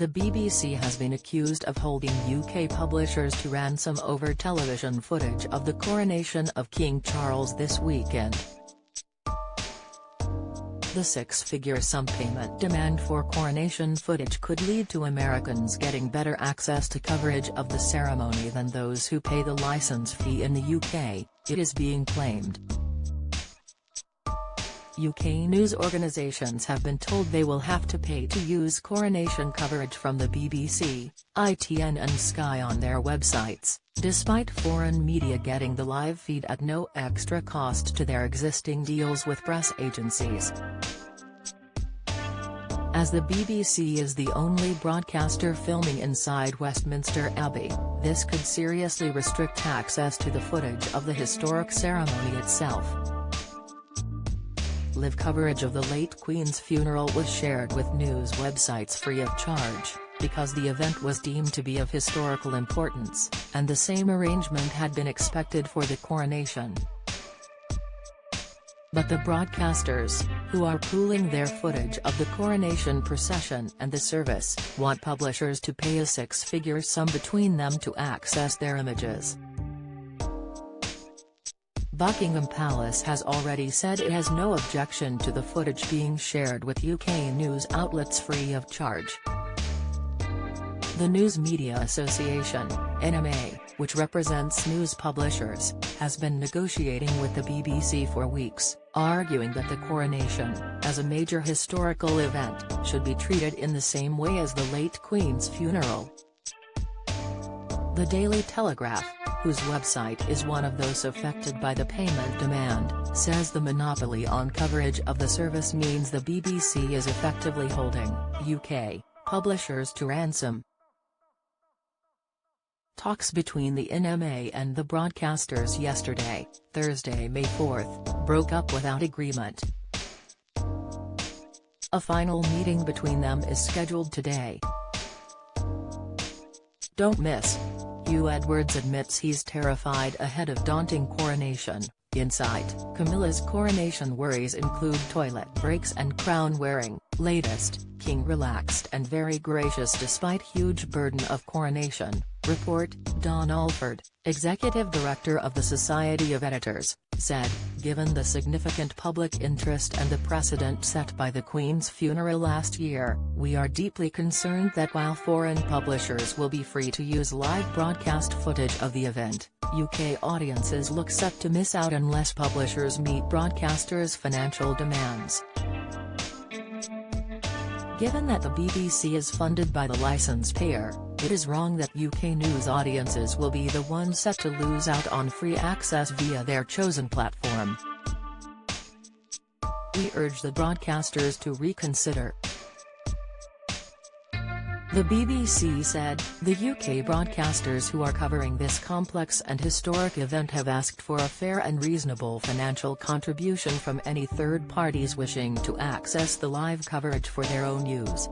The BBC has been accused of holding UK publishers to ransom over television footage of the coronation of King Charles this weekend. The six-figure sum payment demand for coronation footage could lead to Americans getting better access to coverage of the ceremony than those who pay the license fee in the UK, it is being claimed. UK news organisations have been told they will have to pay to use coronation coverage from the BBC, ITN and Sky on their websites, despite foreign media getting the live feed at no extra cost to their existing deals with press agencies. As the BBC is the only broadcaster filming inside Westminster Abbey, this could seriously restrict access to the footage of the historic ceremony itself. Live coverage of the late Queen's funeral was shared with news websites free of charge, because the event was deemed to be of historical importance, and the same arrangement had been expected for the coronation. But the broadcasters, who are pooling their footage of the coronation procession and the service, want publishers to pay a six-figure sum between them to access their images. Buckingham Palace has already said it has no objection to the footage being shared with UK news outlets free of charge. The News Media Association, NMA, which represents news publishers, has been negotiating with the BBC for weeks, arguing that the coronation, as a major historical event, should be treated in the same way as the late Queen's funeral. The Daily Telegraph, whose website is one of those affected by the payment demand, says the monopoly on coverage of the service means the BBC is effectively holding UK publishers to ransom. Talks between the NMA and the broadcasters yesterday, Thursday, May 4, broke up without agreement. A final meeting between them is scheduled today. Don't miss. Hugh Edwards admits he's terrified ahead of daunting coronation. Insight: Camilla's coronation worries include toilet breaks and crown wearing. Latest: King relaxed and very gracious despite huge burden of coronation. Report: Don Alford, executive director of the Society of Editors, said, given the significant public interest and the precedent set by the Queen's funeral last year, we are deeply concerned that while foreign publishers will be free to use live broadcast footage of the event, UK audiences look set to miss out unless publishers meet broadcasters' financial demands. Given that the BBC is funded by the licence payer, it is wrong that UK news audiences will be the ones set to lose out on free access via their chosen platform. We urge the broadcasters to reconsider. The BBC said, the UK broadcasters who are covering this complex and historic event have asked for a fair and reasonable financial contribution from any third parties wishing to access the live coverage for their own use.